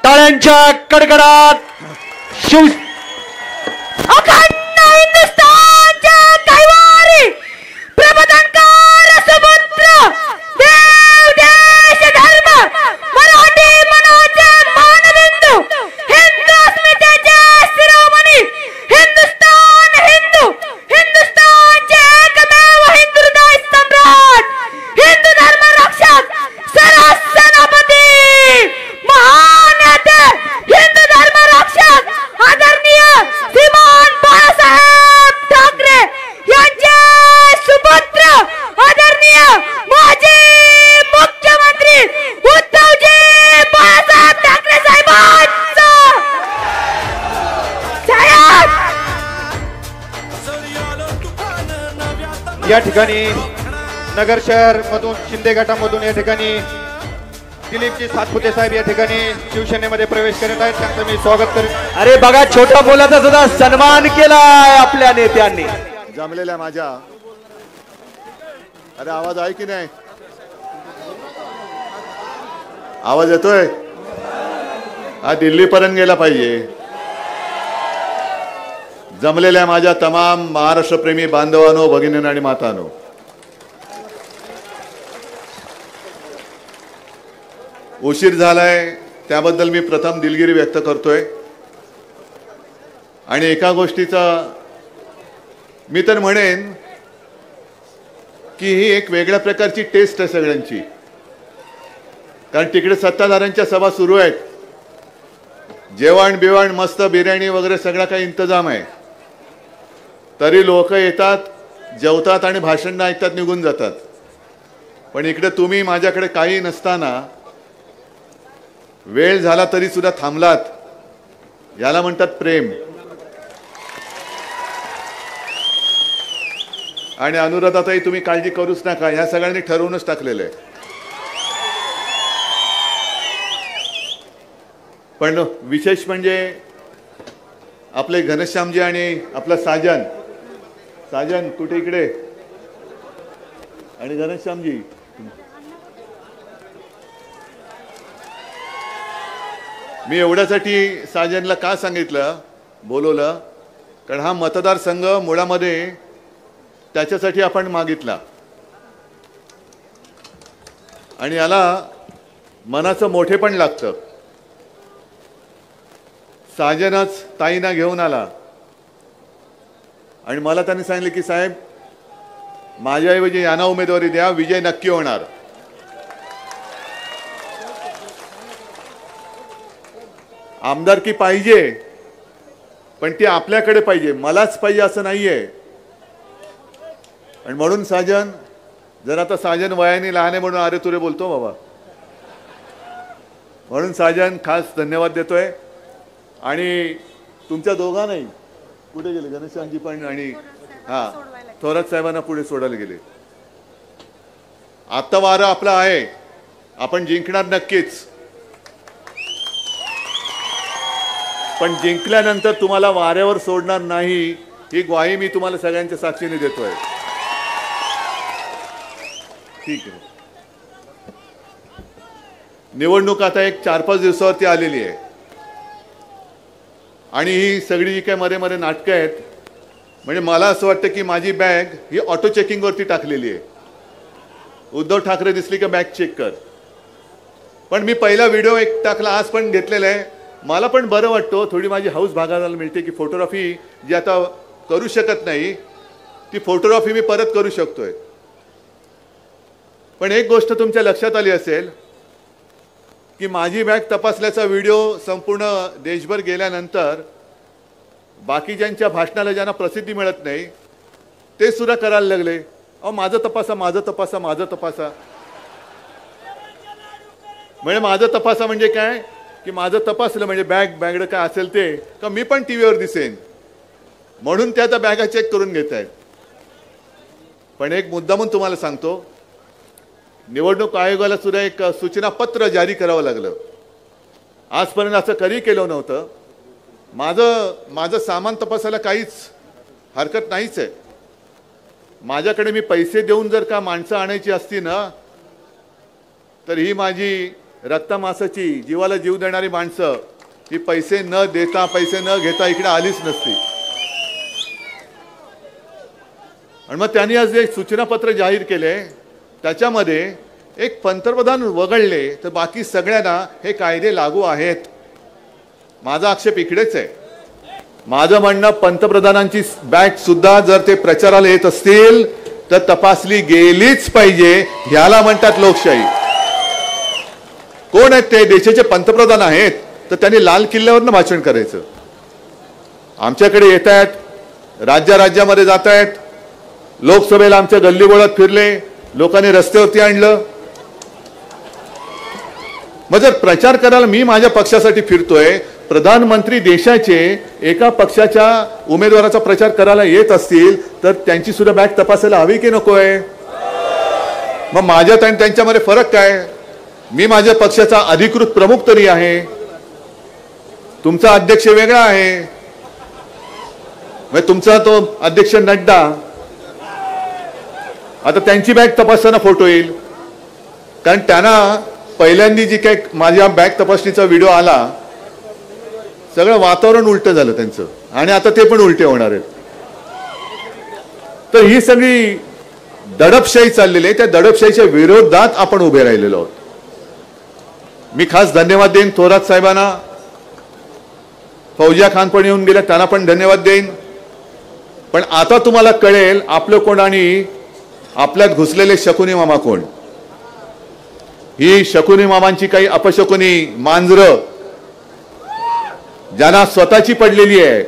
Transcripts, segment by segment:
टाळ्यांच्या कडकडात शिव अखंड हिंदुस्थानचे कैवारी प्रबोधनकार सुपुत्र देव देश धर्म मराठी मनाचे मानबिंदू हिंदू अस्मितेचे शिरोमणी हिंदुस्थान हिंदू हिंदुस्थानचे एकमेव हिंदू हृदय सम्राट हिंदू धर्म रक्षक सरसेनापती महान नेते हिंदू धर्म रक्षक आदरणीय श्रीमान बाळासाहेब ठाकरे यांचे सुपुत्र आदरणीय माजी मुख्यमंत्री उद्धवजी बाळासाहेब ठाकरे साहेबांचा या ठिकाणी नगर शहर मधून शिंदे गटामधून या ठिकाणी दिलीपजी सातपुते साहेब या ठिकाणी शिवसेनेमध्ये प्रवेश करत आहेत, त्यांचं मी स्वागत करतो। अरे बघा छोट्या मुलाचा सुद्धा सन्मान केलाय आपल्या नेत्यांनी। जमलेल्या माझ्या अरे आवाज आहे की नाही? आवाज येतोय? हा दिल्ली पर्यंत गेला पाहिजे। जमलेल्या माझ्या तमाम महाराष्ट्र प्रेमी बांधवांनो, भगिनींनो आणि मातांनो, उशीर झालाय त्याबद्दल मी प्रथम दिलगिरी व्यक्त करतोय। आणि एका गोष्टीचा मी तर म्हणेन की ही एक वेगळ्या प्रकारची टेस्ट आहे सगळ्यांची, कारण तिकडे सत्ताधाऱ्यांच्या सभा सुरू आहेत, जेवण बिवण मस्त बिर्याणी वगैरे सगळा काही इंतजाम आहे, तरी लोक येतात, जेवतात आणि भाषण ऐकतात, निघून जातात। पण इकडे तुम्ही माझ्याकडे काही नसताना वेळ झाला तरी सुद्धा थांबलात, याला म्हणतात प्रेम। आणि अनुराधाताई तुम्ही काळजी करूच नका, ह्या सगळ्यांनी ठरवूनच टाकलेलं आहे। पण विशेष म्हणजे आपले घनश्यामजी आणि आपला साजन कुठे इकडे, आणि घनश्यामजी मी एवढ्यासाठी साजनला का सांगितलं, बोलवलं, कारण हा मतदारसंघ मुळामध्ये त्याच्यासाठी आपण मागितला आणि याला मनाचं मोठेपण लागतं। साजनच ताईंना घेऊन आला आणि मला त्यांनी सांगितले की साहेब माझ्याऐवजी यांना उमेदवारी द्या, विजय नक्की होणार। आमदारकी पाहिजे पण ती आपल्याकडे पाहिजे, मलाच पाहिजे असं नाहीये। आणि म्हणून साजन, जर आता साजन वयाने लहान आहे म्हणून अरे तुरे बोलतो बाबा, म्हणून साजन खास धन्यवाद देतोय। आणि तुमच्या दोघांनाही कुठे गेले, घनश्यामजी पण आणि थोरात साहेबांना पुढे सोडायला गेले। आता वारं आपलं आहे, आपण जिंकणार नक्कीच, पण जिंकल्यानंतर तुम्हाला वाऱ्यावर सोडणार नाही, ही ग्वाही मी तुम्हाला सगळ्यांच्या साक्षीने देतोय। ठीक आहे, निवडणूक आता एक 4-5 दिवसावरती आलेली आहे आणि ही सगळी जी काय मध्ये मध्ये नाटकं आहेत, म्हणजे मला असं वाटतं की माझी बॅग ही ऑटो चेकिंगवरती टाकलेली आहे। उद्धव ठाकरे दिसली का बॅग चेक कर। पण मी पहिला व्हिडिओ एक टाकला, आज पण घेतलेला आहे, मला पण बरं वाटतं, थोडी माझी हौस भागायला मिळते की फोटोग्राफी जी आता करू शकत नाही ती फोटोग्राफी मी परत करू शकतोय। पण एक गोष्ट तुमच्या लक्षात आली असेल की माझी बॅग तपासल्याचा व्हिडिओ संपूर्ण देशभर गेल्यानंतर बाकीच्यांच्या भाषणाला ज्यांना प्रसिद्धी मिळत नाही ते सुद्धा करायला लागले, अहो माझं तपासा, माझं तपासा, माझं तपासा। म्हणजे माझं तपासा म्हणजे काय की माझं तपासलं म्हणजे बॅगडं काय असेल ते का मी पण टीव्हीवर दिसेन, म्हणून ते आता बॅगा चेक करून घेत आहेत। पण एक मुद्दा म्हणून तुम्हाला सांगतो, निवडणूक आयोगाला सुद्धा एक सूचना पत्र जारी करावं लागलं। आजपर्यंत असं कधी केलं नव्हतं। माझं सामान तपासायला काहीच हरकत नाहीच आहे। माझ्याकडे मी पैसे देऊन जर का माणसं आणायची असती ना तर ही माझी रक्तमासाची जीवाला जीव देणारी माणसं ही पैसे न देता पैसे न घेता इकडे आलीच नसती. आणि मग त्यांनी आज एक सूचनापत्र जाहीर केले, त्याच्यामध्ये एक पंतप्रधान वगळले तर बाकी सगळ्यांना हे कायदे लागू आहेत. माझा आक्षेप इकडेच आहे. माझं म्हणणं, पंतप्रधानांची बॅग सुद्धा जर ते प्रचाराला येत असतील तर तपासली गेलीच पाहिजे. ह्याला म्हणतात लोकशाही. कोण आहेत ते? देशाचे पंतप्रधान आहेत तर त्यांनी लाल किल्ल्यावरनं भाषण करायचं. आमच्याकडे येत आहेत, राज्यामध्ये जात आहेत, लोकसभेला आमच्या गल्लीबोळात फिरले, लोकांनी रस्त्यावरती आणलं. मग जर प्रचार करायला मी माझ्या पक्षासाठी फिरतोय, प्रधानमंत्री देशाचे एका पक्षाच्या उमेदवाराचा प्रचार करायला येत असतील तर त्यांची सुद्धा बॅग तपासायला हवी की नकोय? मग माझ्यात आणि त्यांच्यामध्ये फरक काय? मी माझ्या पक्षाचा अधिकृत प्रमुख तरी आहे, तुमचा अध्यक्ष वेगळा आहे. मग तुमचा तो अध्यक्ष नड्डा, आता त्यांची बॅग तपासताना फोटो येईल, कारण त्यांना पहिल्यांदा जी काही माझ्या बॅग तपासणीचा व्हिडिओ आला, सगळं वातावरण उलट झालं त्यांचं, आणि आता ते पण उलटे होणार आहेत. तर ही सगळी दडपशाही चाललेली आहे. त्या दडपशाहीच्या विरोधात आपण उभे राहिलेलो आहोत. मी खास धन्यवाद देईन थोरात साहेबांना, फौजिया खान पण येऊन गेल्या, त्यांना पण धन्यवाद देईन. पण आता तुम्हाला कळेल आपलं कोण आणि आपल्यात घुसलेले शकुनी मामा कोण. ही शकुनी मामांची काही अपशकुनी मांजरं ज्यांना स्वतःची पडलेली आहे,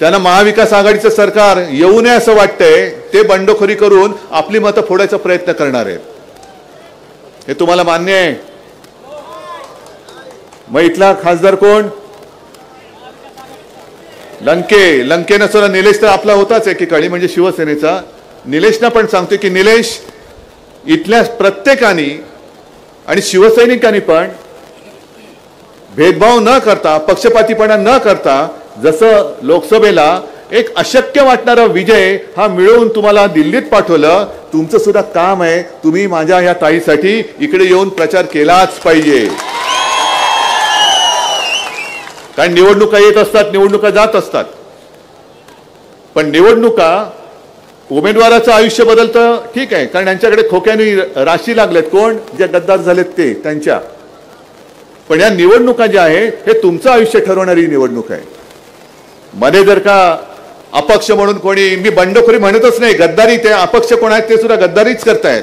त्यांना महाविकास आघाडीचं सरकार येऊ नये असं वाटतंय, ते बंडखोरी करून आपली मतं फोडायचा प्रयत्न करणार आहेत. हे तुम्हाला मान्य आहे? मग इथला खासदार कोण? लंकेनं सुद्धा निलेश तर आपला होताच एकेकाळी, म्हणजे शिवसेनेचा. निलेशना पण सांगतो की निलेश, इथल्या प्रत्येकाने आणि शिवसैनिकांनी पण भेदभाव न करता, पक्षपातीपणा न करता, जसं लोकसभेला एक अशक्य वाटणारा विजय हा मिळवून तुम्हाला दिल्लीत पाठवलं, तुमचं सुद्धा काम आहे, तुम्ही माझ्या या ताईसाठी इकडे येऊन प्रचार केलाच पाहिजे. कारण निवडणुका येत असतात, निवडणुका जात असतात, पण निवडणुका उमेदवाराचं आयुष्य बदलतं, ठीक आहे, कारण यांच्याकडे खोक्याने राशी लागलेत, कोण? जे गद्दार झालेत ते, त्यांच्या. पण या निवडणुका ज्या आहे हे तुमचं आयुष्य ठरवणारी निवडणूक आहे. मध्ये जर का अपक्ष म्हणून कोणी, मी बंडखोरी म्हणतच नाही, गद्दारी, ते अपक्ष कोण आहेत ते सुद्धा गद्दारीच करतायत,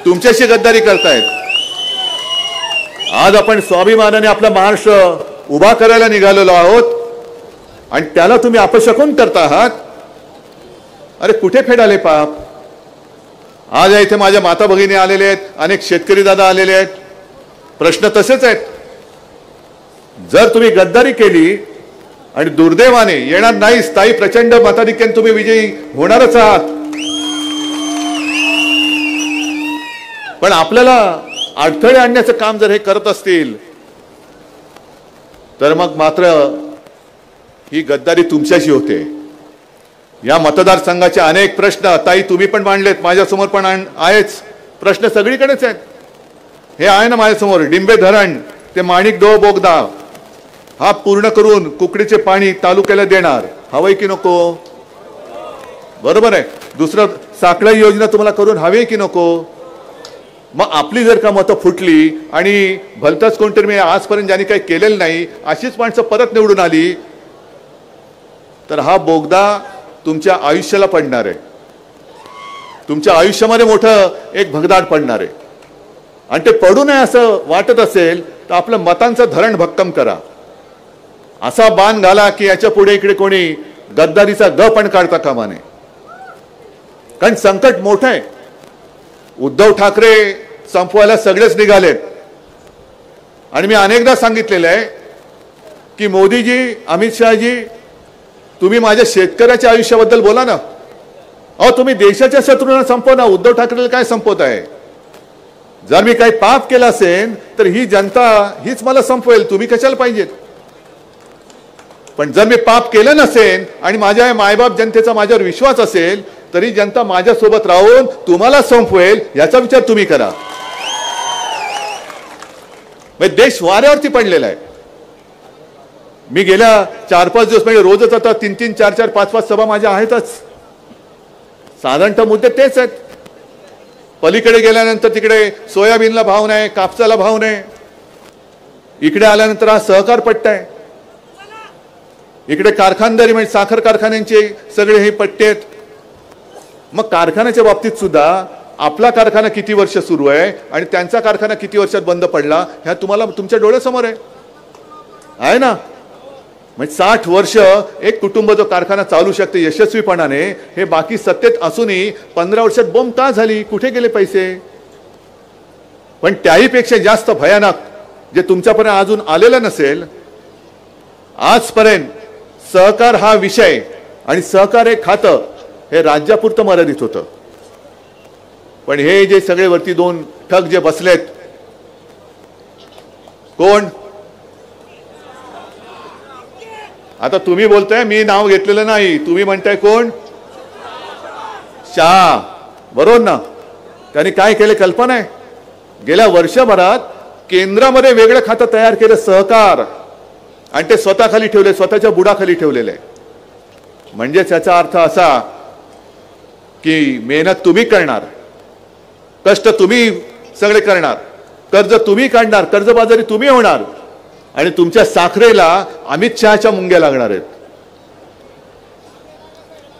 तुमच्याशी गद्दारी करतायत. आज आपण स्वाभिमानाने आपला महाराष्ट्र उभा करायला निघालेलो आहोत आणि त्याला तुम्ही अपशकुन करता आहात. अरे कुठे फेडाले पाप? आज इथे माझ्या माता भगिनी आलेले आहेत, अनेक शेतकरी दादा आलेले आहेत. प्रश्न तसेच आहेत. जर तुम्ही गद्दारी केली आणि दुर्दैवाने येणार नाही, स्थायी प्रचंड मताधिक्याने तुम्ही विजयी होणारच आहात, पण आपल्याला अडथळे आणण्याचं काम जर हे करत असतील तर मग मात्र ही गद्दारी तुमच्याशी होते. या मतदारसंघाचे अनेक प्रश्न ताई तुम्ही पण मांडलेत, माझ्यासमोर पण आहेच. प्रश्न सगळीकडेच आहेत. हे आहे ना माझ्यासमोर, डिंबे धरण ते माणिकडोह बोगदा हा पूर्ण करून कुकडीचे पाणी तालुक्याला देणार, हवंय की नको? बरोबर आहे. दुसरं, साखळी योजना तुम्हाला करून हवी की नको? मग आपली जर का मतं फुटली आणि भलताच कोणतरी, मी आजपर्यंत ज्यांनी काही केलेलं नाही अशीच माणसं परत निवडून आली, तर हा बोगदा तुमच्या आयुष्याला पडणार आहे, तुमच्या आयुष्यामध्ये मोठं एक भगदाड पडणार आहे. आणि ते पडू नये असं वाटत असेल तर आपलं मतांचं धरण भक्कम करा. असा बाण घाला की याच्या पुढे इकडे कोणी गद्दारीचा ग पण काढता कामा नये. कारण संकट मोठं आहे. उद्धव ठाकरे संपवायला सगळेच निघालेत. आणि मी अनेकदा सांगितलेलं आहे की मोदीजी, अमित शहाजी, तुम्ही माझ्या शेतकऱ्याच्या आयुष्याबद्दल बोला ना. अहो तुम्ही देशाच्या शत्रूंना संपवना, उद्धव ठाकरेला काय संपवत आहे? जर मी काही पाप केलं असेल तर ही जनता हीच मला संपवेल, तुम्ही कशाला पाहिजेत? पण जर मी पाप केलं नसेल आणि माझ्या मायबाप जनतेचा माझ्यावर विश्वास असेल तरी जनता माझ्यासोबत राहून तुम्हाला संपवेल, याचा विचार तुम्ही करा. म्हणजे देश वाऱ्यावरती पडलेला आहे. मी गेल्या 4-5 दिवस म्हणजे रोजच आता 3-3, 4-4, 5-5 सभा माझ्या आहेतच. साधारणतः मुद्दे तेच आहेत. पलीकडे गेल्यानंतर तिकडे सोयाबीनला भाव नाही, कापसाला भाव नाही. इकडे आल्यानंतर हा सहकार पट्टा आहे. इकडे कारखानदारी म्हणजे साखर कारखान्यांचे सगळे हे पट्टे आहेत. मग कारखान्याच्या बाबतीत सुद्धा आपला कारखाना किती वर्ष सुरू आहे आणि त्यांचा कारखाना किती वर्षात बंद पडला ह्या तुम्हाला तुमच्या डोळ्यासमोर आहे ना. म्हणजे 60 वर्ष एक कुटुंब जो कारखाना चालू शकते यशस्वीपणाने, हे बाकी सत्तेत असूनही 15 वर्षात बोंब का झाली, कुठे गेले पैसे. पण त्याहीपेक्षा जास्त भयानक जे तुमच्यापर्यंत अजून आलेलं नसेल, आजपर्यंत सहकार हा विषय आणि सहकार हे खातं हे राज्यापुरतं मर्यादित होतं. पण हे जे सगळे वरती 2 ठग जे बसलेत, कोण, आता तुम्ही बोलताय, मी नाव घेतलेलं नाही, तुम्ही म्हणताय कोण, शहा, बरोबर ना. त्यांनी काय केले कल्पना आहे, गेल्या वर्षभरात केंद्रामध्ये वेगळं खातं तयार केलं सहकार, आणि ते स्वतःखाली ठेवले, स्वतःच्या बुडाखाली ठेवलेले. म्हणजे त्याचा अर्थ असा की मेहनत तुम्ही करणार, कष्ट तुम्ही सगळे करणार, कर्ज तुम्ही काढणार, कर्जबाजारी तुम्ही होणार, आणि तुमच्या साखरेला अमित शहाच्या मुंग्या लागणार आहेत.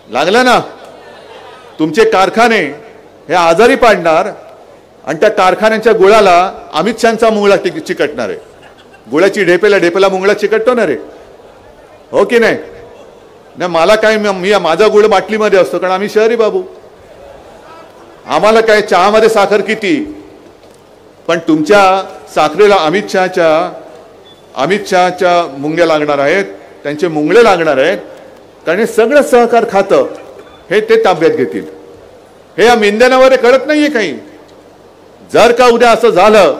लागला ना. तुमचे कारखाने हे आजारी पाडणार आणि त्या कारखान्यांच्या गुळाला अमित शहाचा मुंगळा चिकटणार आहे. गुळाची ढेपेला मुंगळा चिकटतो ना रे, हो की नाही. मला काय, मी माझा गुळ बाटलीमध्ये असतो कारण आम्ही शहरी बाबू, आम्हाला काय चहामध्ये साखर किती. पण तुमच्या साखरेला अमित शहाच्या मुंग्या लागणार आहेत, त्यांचे मुंगळे लागणार आहेत. कारण हे सगळं सहकार खातं हे ते ताब्यात घेतील. हे या मेंद्यानावर कळत नाहीये काही. जर का उद्या असं झालं